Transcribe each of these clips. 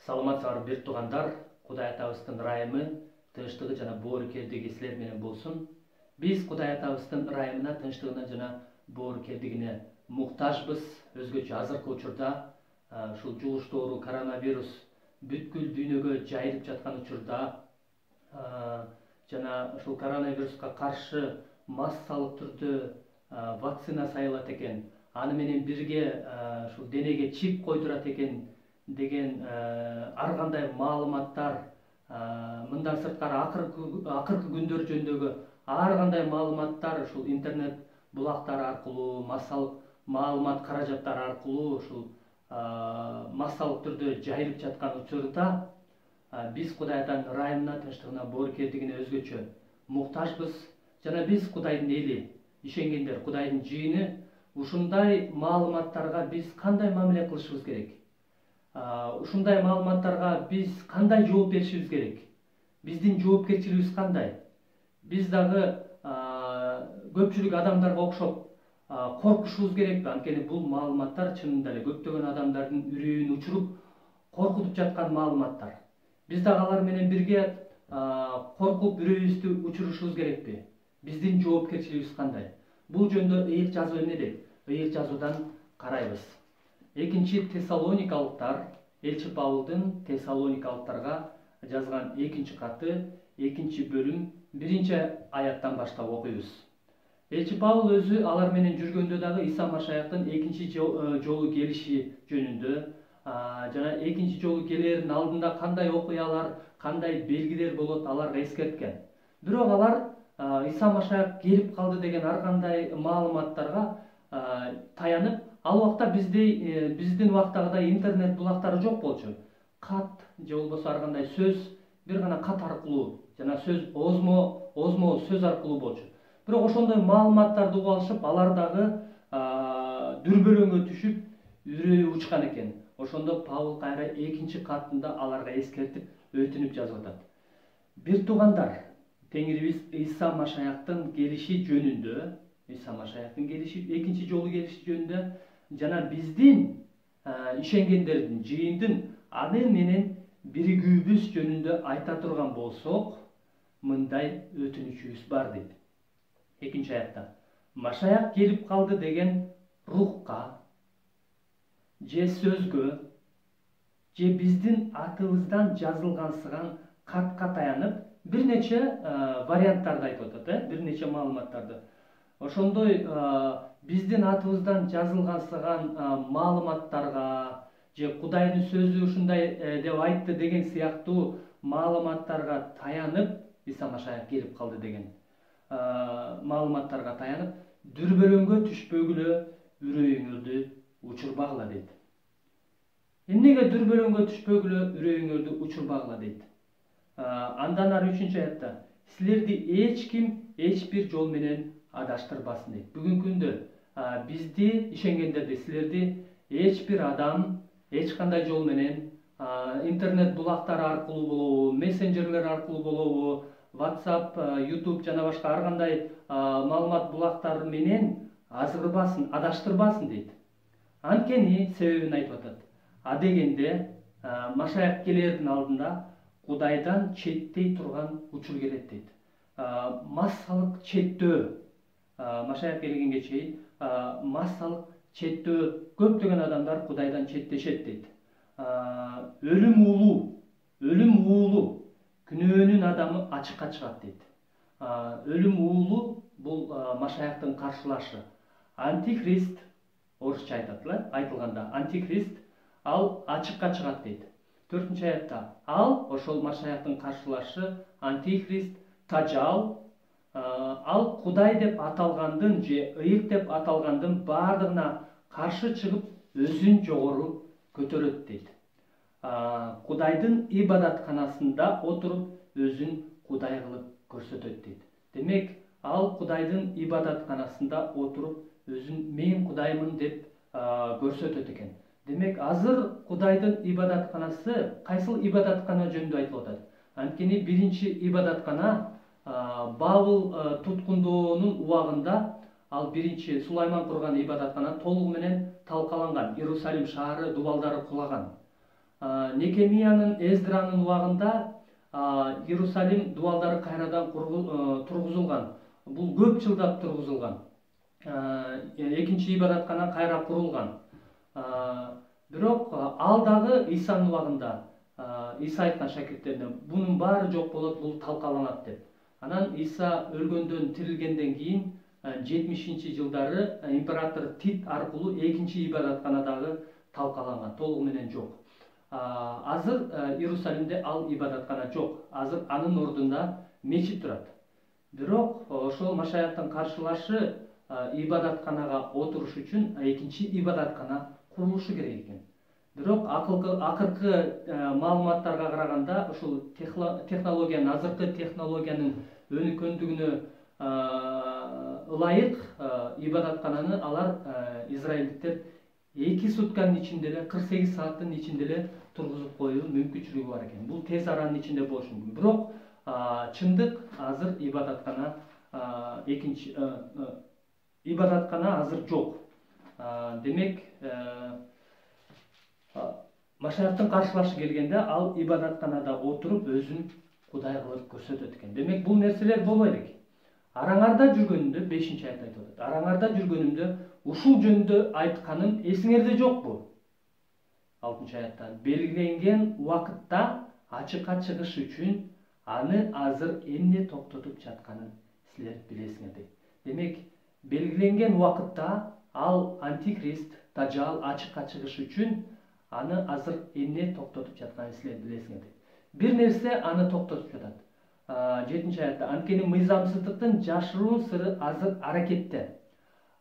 Саламатсыздар бир туугандар, Кудай атабыздын ырайымы, тынчтыгы жана боорукердиги силер менен болсун. Биз Кудай атабыздын ырайымына, тынчтыгына жана боорукердигине муктажбыз. Өзгөчө азыркы учурда ушул жугуш оору коронавирус бүткүл дүйнөгө жайылып жаткан учурда жана ушул коронавируска каршы массалык түрдө вакцина сайылат экен. Аны менен бирге ушул денеге чип койдурат экен деген ар кандай маалыматтар, мындан сырткары акыркы күндөр жөнүндөгү ар кандай маалыматтар ушул интернет булактары аркылуу, массалык маалымат каражаттары аркылуу ушул массалык түрдө жайылып жаткан учурда биз Кудай атанын ырайымына, тынчтыгына, боорукердигине өзгөчө муктажбыз. Жана биз Кудайдын эли, ишенгендер, Кудайдын жыйыны ушундай маалыматтарга биз кандай мамиле кылышыбыз керек? Ушундай маалыматтарга биз кандай жооп беришибиз керек? Биздин жоопкерчилигибиз кандай? Биз дагы көпчүлүк адамдарга окшоп коркушубуз керекпи? Анткени бул маалыматтар чынында эле көптөгөн адамдардын үрөйүн учуруп, коркутуп жаткан маалыматтар. Биз дагы алар менен бирге коркуп үрөйүбүздү учурушубуз керекпи? Биздин жоопкерчилигибиз кандай? Бул жөнүндө ыйык жазуу эмнеде? Ыйык жазуудан карайбыз. Экинчи Тессалоникалыктар, элчи Павылдын Тессалоникалыктарга жазган экинчи каты, экинчи бөлүм, биринчи аяттан баштап окуйбуз. Элчи Павыл өзү алар менен жүргөндө дагы Иса Машаяктын экинчи жолу келиши жөнүндө жана экинчи жолу келердин алдында кандай окуялар, кандай белгилер болот, аларга эскерткен. Бирок алар Иса Машаяк келип калды деген ар кандай маалыматтарга таянып, ал убакта биздин убактагыдай интернет булактары жок болчу. Кат же болбосо ар кандай сөз, бир гана кат аркылуу жана сөз озмо сөз аркылуу болчу. Бирок ошондой маалыматтарды угуп алышып, алар дагы дүрбөлөңгө түшүп, үрөйү учкан экен. Ошондо Павыл кайра экинчи катында аларга эскертип, өтүнүп жазып атат. Бир туугандар, Теңирибиз Иса Машаяктын келиши жөнүндө, Иса Машаяктын келиши, экинчи жолу келиши жөнүндө жана биздин ишенгендердин, жыйындын аны менен биригүүбүз жөнүндө айта турган болсок, мындай өтүнүчүбүз бар дейт. Экинчи аятта: Машаяк келип калды деген рухка, же сөзгө, же биздин атыбыздан жазылгансыган катка таянып, бир нече варианттарды айтып атат, бир нече маалыматтарды. Ошондой биздин атыбыздан жазылгансыган маалыматтарга, же Кудайдын сөзү ушундай деп айтты деген сыяктуу маалыматтарга таянып, Иса Машаяк келип калды деген маалыматтарга таянып, дүрбөлөңгө түшпөгүлө, үрөйүңөрдү учурбагыла дейт. Эмнеге дүрбөлөңгө түшпөгүлө, үрөйүңөрдү учурбагыла дейт. Андан ары 3-чү аятта: силерди эч ким эч бир жол менен адаштырбасын дейт. Бүгүнкү күндө бизди, ишенгендерди, силерди эч бир адам эч кандай жол менен интернет булактары аркылуу болобу, мессенджерлер аркылуу болобу, WhatsApp, YouTube жана башка ар кандай маалымат булактары менен азгырбасын, адаштырбасын дейт. Анткени себебин айтып атат. Адегенде Машаяк келердин алдында Кудайдан четтей турган учур келет дейт. Массалык четтөө, Машаяк келгенге чейин массалык четтөө, көптөгөн адамдар Кудайдан четтешет дейт. Өлүм уулу, күнөөнүн адамы ачыкка чыгат дейт. Өлүм уулу бул Машаяктын каршылашы. Антихрист, орусча айтылганда, антихрист ал ачыкка чыгат дейт. 4-чү аятта: ал, ошол Машаяктын каршылашы, антихрист, тажал, ал Кудай деп аталгандын же ыйык деп аталгандын баардыгына каршы чыгып, өзүн жогору көтөрөт дейт. Кудайдын ибадатканасында отуруп, өзүн Кудай кылып көрсөтөт дейт. Демек, ал Кудайдын ибадатканасында отуруп, өзүн мен Кудаймын деп көрсөтөт экен. Демек, азыр Кудайдын ибадатканасы кайсыл ибадаткана жөнүндө айтылып атат? Анткени биринчи ибадаткана Бабыл туткундоонун убагында, ал биринчи Сулайман курган ибадаткана толугу менен талкаланган, Иерусалим шаары, дубалдары кулаган. Некемиянын, Эздранын убагында Иерусалим дубалдары кайрадан тургузулган. Бул көп жылдап тургузулган. Экинчи ибадаткана кайра курулган. Бирок ал дагы Исанын убагында Иса айткан шакирттерине бунун баары жок болот, бул талкаланат деп. Анан Иса өлгөндөн тирилгенден кийин 70-жылдары император Тит аркылуу экинчи ибадатканадагы талкаланган, толугу менен жок. Азыр Иерусалимде ал ибадаткана жок. Азыр анын ордунда мечит турат. Бирок ошол Машаяктын каршылашы ибадатканага отуруш үчүн экинчи ибадаткана курулушу керек экен. Бирок акыркы маалыматтарга караганда ушул технологиянын, азыркы технологиянын өнүккөндүгүнө ылайык ибадаткананы алар израилдиктер 2 сутканын ичинде эле, 48 сааттын ичинде эле тургузуп коюу мүмкүнчүлүгү бар экен. Бул тез аранын ичинде болушу мүмкүн. Бирок чындык азыр ибадаткана экинчи ибадаткана азыр жок. Демек Машаяктын каршылашы келгенде ал ибадатканада отуруп өзүн Кудай кылып көрсөтөт экен. Демек бул нерселер боло элек. Араңарда жүргөнүмдө 5-аят айтып атат. Араңарда жүргөнүмдө ушул жөнүндө айтканым эсиңерде жокпу? 6-аятта белгиленген убакытта ачыкка чыгыш үчүн аны азыр эмне токтотуп жатканын силер билесиңер дейт. Демек белгиленген убакытта ал антикрист дажал ачыкка чыгыш үчүн аны азыр эмне токтотуп жатканын силер билесиңер дейт. Бир нерсе аны токтотуп жатат. 7-аятта анткени мыйзамсыздыктын жашыруун сыры азыр аракетте.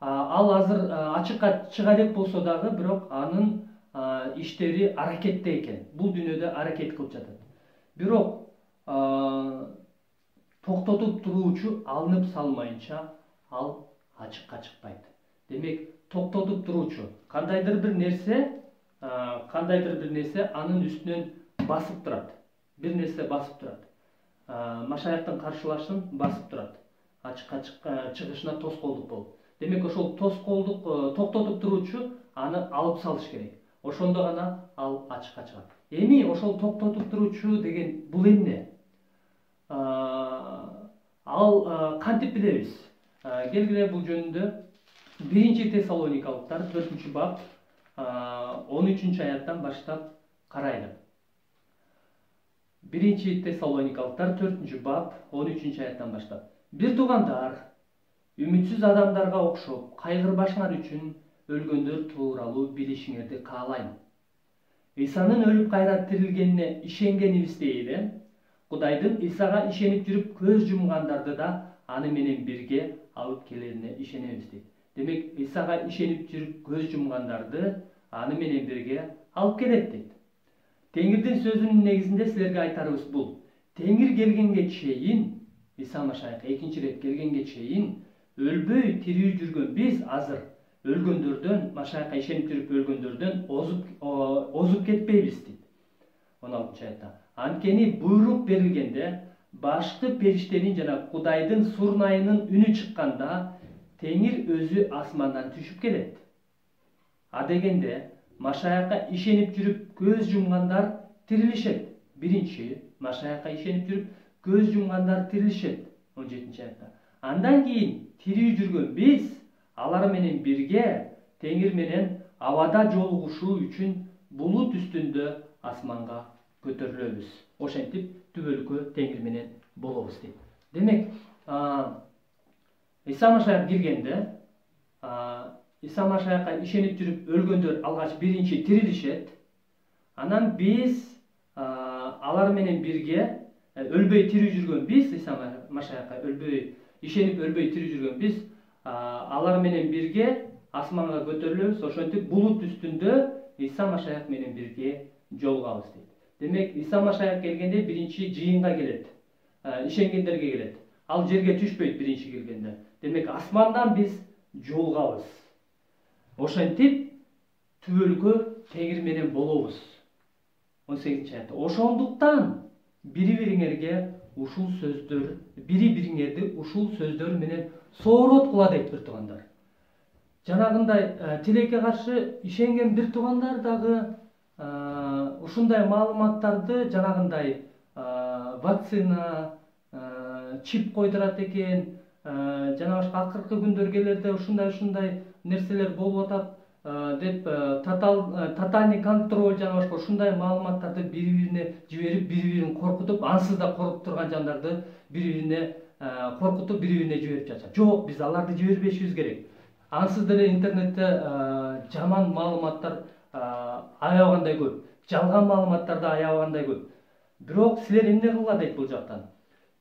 Ал азыр ачыкка чыга элек болсо дагы, бирок анын иштери аракетте экен. Бул дүйнөдө аракет кылып жатат. Бирок токтотуп туруучу алынып салмайынча ал ачыкка чыкпайт. Демек токтотуп туруучу кандайдыр бир нерсе анын үстүнөн басып турат. Бир нерсе басып турат. Машаяктын каршылашын басып турат. Ачыкка чыгышына тоскоолдук болуп. Демек ошол тоскоолдук токтотуп туруучу аны алып салыш керек. Ошондо гана ал ачыкка чыгат. Эми ошол токтотуп туруучу деген бул эмне? Ал кантип билебиз? Келгиле бул жөнүндө 1-Тессалоникалыктар 4-бап 13-аяттан баштап карайлы. 1-Тессалоникалыктар 4-бап 13-аяттан баштап. Бир туугандар, үмүтсүз адамдарга окшоп, кайгырбашыңар үчүн өлгөндөр тууралуу билишиңерди каалайм. Исанын өлүп кайра тирилгенине ишенгенибиздей эле, Кудайдын Исага ишенип жүрүп көз жумгандарды да аны менен бирге алып келерине ишенебиз дейт. Демек Исага ишенип жүрүп көз жумгандарды аны менен бирге алып келет дейт. Теңирдин сөзүнүн негизинде силерге айтарыбыз бул: Теңир келгенге чейин, Иса Машаяк экинчи ирет келгенге чейин өлбөй тирүү жүргөн биз азыр өлгөндөрдөн, Машаякка ишенип жүрүп өлгөндөрдөн озуп кетпейбиз дейт. 16-аятта. Анткени буйрук берилгенде башкы периштенин жана Кудайдын сурнайынын үнү чыкканда Теңир өзү асмандан түшүп келет. Дегенде Машаякка ишенип жүрүп көз жумгандар тирилишет. Биринчи Машаякка ишенип жүрүп көз жумгандар тирилишет. 17-аятта. Андан кийин тирүү жүргөн биз алар менен бирге Теңир менен абада жолугушуу үчүн булут үстүндө асманга көтөрүлөбүз. Ошентип түбөлүккө Теңир менен болобуз дейт. Демек, Иса Машаяк келгенде, Иса Машаякка ишенип жүрүп өлгөндөр алгач биринчи тирилишет. Анан биз алар менен бирге өлбөй тирүү жүргөн биз, Иса Машаякка ишенип өлбөй тирүү жүргөн биз алар менен бирге асманга көтөрүлөбүз. Ошентип булут үстүндө Иса Машаяк менен бирге жолугабыз дейт. Демек Иса Машаяк келгенде биринчи жыйынга келет, ишенгендерге келет. Ал жерге түшпөйт биринчи келгенде. Демек асмандан биз жолугабыз. Ошентип түбөлүккө Теңир менен болобуз. 18-аятта. Ошондуктан бири-бириңерди ушул сөздөр менен соороткула дейт бир туугандар. Жанагындай тилекке каршы ишенген бир туугандар дагы ушундай маалыматтарды жанагындай вакцина, чип койдурат экен, жана башка акыркы күндөргелерде ушундай нерселер болуп атат деп тотальный контроль жана башка ушундай маалыматтарды бири-бирине жиберип, бири-бирин коркутуп, ансыз да коркуп турган жандарды бири-бирине коркутуп, бири-бирине жиберип жатышат. Жок, биз аларды жибербешибиз керек. Ансыз деле интернетте жаман маалыматтар аябагандай көп, жалган маалыматтар да аябагандай көп. Бирок силер эмне кылгыла дейт бул жактан?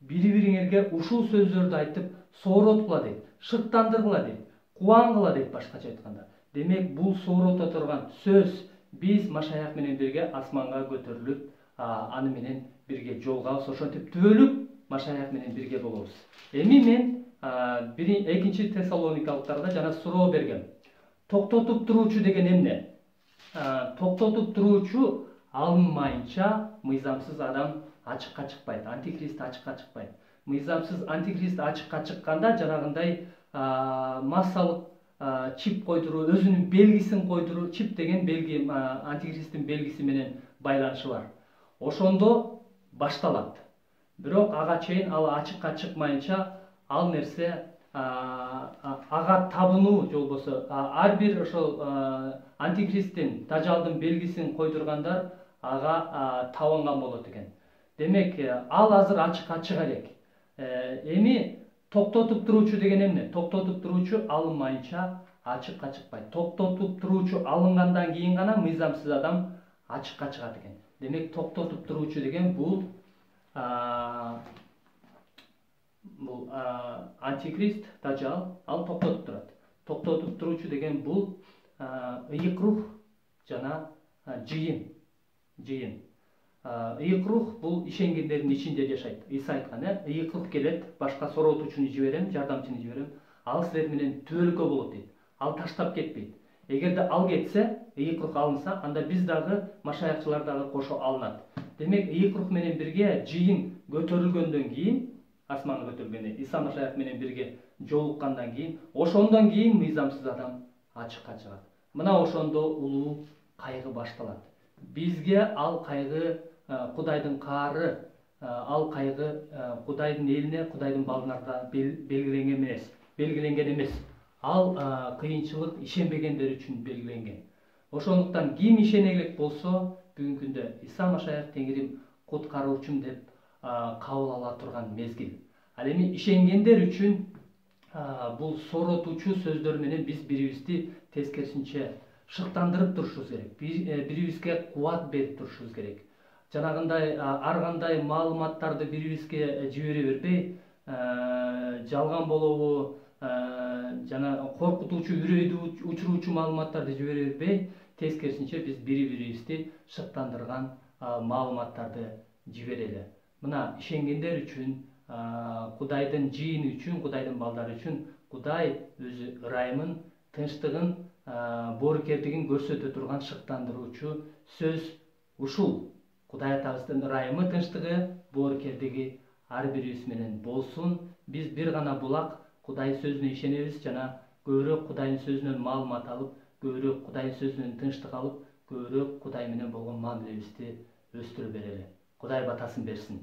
Бири-бириңерге ушул сөздөрдү айтып, соороткула дейт, шыктандыргыла дейт, кубаңгыла дейт башкача айтканда. Демек, бул соорото турган сөз биз Машаях менен бирге асманга көтөрүлүп, аны менен бирге жолгабыз, ошентип түбөлүк Машаях менен бирге болобуз. Эми мен 2 Тессалоникалыктарда жана суроо бергем. Токтотуп туруучу деген эмне? Токтотуп туруучу алынмайынча мыйзамсыз адам ачыкка чыкпайт, антихрист ачыкка чыкпайт. Мыйзамсыз антихрист ачыкка чыкканда жанагындай массалык чип койдуруу, өзүнүн белгисин койдуруу, чип деген белги антихристтин белгиси менен байланышы бар. Ошондо башталат. Бирок ага чейин ал ачыкка чыкмайынча ал нерсе ага табынуу же болбосо ар бир ошол антихристтин, дажалдын белгисин койдургандар ага табынган болот экен. Демек, ал азыр ачыкка чыга элек. Эми токтотуп туруучу деген эмне? Токтотуп туруучу алынмайынча ачыкка чыкпайт. Токтотуп туруучу алынгандан кийин гана мыйзамсыз адам ачыкка чыгат экен. Демек, токтотуп туруучу деген бул антихрист, дажал, ал токтотуп турат. Токтотуп туруучу деген бул ыйык рух жана жыйын. Ыйык рух бул ишенгендердин ичинде жашайт. Иса айткан, ыйык рух келет, башка сороотуучуну жиберем, жардамчыны жиберем, ал силер менен түбөлүккө болот дейт. Ал таштап кетпейт. Эгерде ал кетсе, ыйык рух алынса, анда биз дагы Машаякчылар дагы кошо алынат. Демек, ыйык рух менен бирге жыйын көтөрүлгөндөн кийин, асманга көтөрүлгөндө, Иса Машаях менен бирге жолуккандан кийин, ошондон кийин мыйзамсыз адам ачыкка чыгат. Мына ошондо улуу кайгы башталат. Бизге ал кайгы Кудайдын каары, ал кайгы Кудайдын элине, Кудайдын балдарына белгиленген эмес. Ал кыйынчылык ишенбегендер үчүн белгиленген. Ошондуктан ким ишене элек болсо, бүгүнкү күндө Иса Машаях теңирим куткаруучум деп кабыл ала турган мезгил. Ал эми ишенгендер үчүн бул сооротуучу сөздөр менен биз бирибизди тескерисинче шыктандырып турушубуз керек. Бирибизге кубат берип турушубуз керек. Жанагындай ар кандай маалыматтарды бирибизге жибере бербей, жалган болобу, жана коркутуучу, үрөйдү учуруучу маалыматтарды жибере бербей, тескерисинче биз бири-бирибизди шыктандырган маалыматтарды жиберели. Мына ишенгендер үчүн, Кудайдын жыйыны үчүн, Кудайдын балдары үчүн Кудай өзү ырайымын, тынчтыгын, боорукердигин көрсөтө турган шыктандыруучу сөз ушул. Кудай атабыздын ырайымы, тынчтыгы, боорукердиги ар бирибиз менен болсун. Биз бир гана булак Кудай сөзүнө ишенебиз жана көбүрөөк Кудайдын сөзүнөн маалымат алып, көбүрөөк Кудайдын сөзүнөн тынчтык алып, көбүрөөк Кудай менен болгон мамилебизди өстүрө берели. Кудай батасын берсин.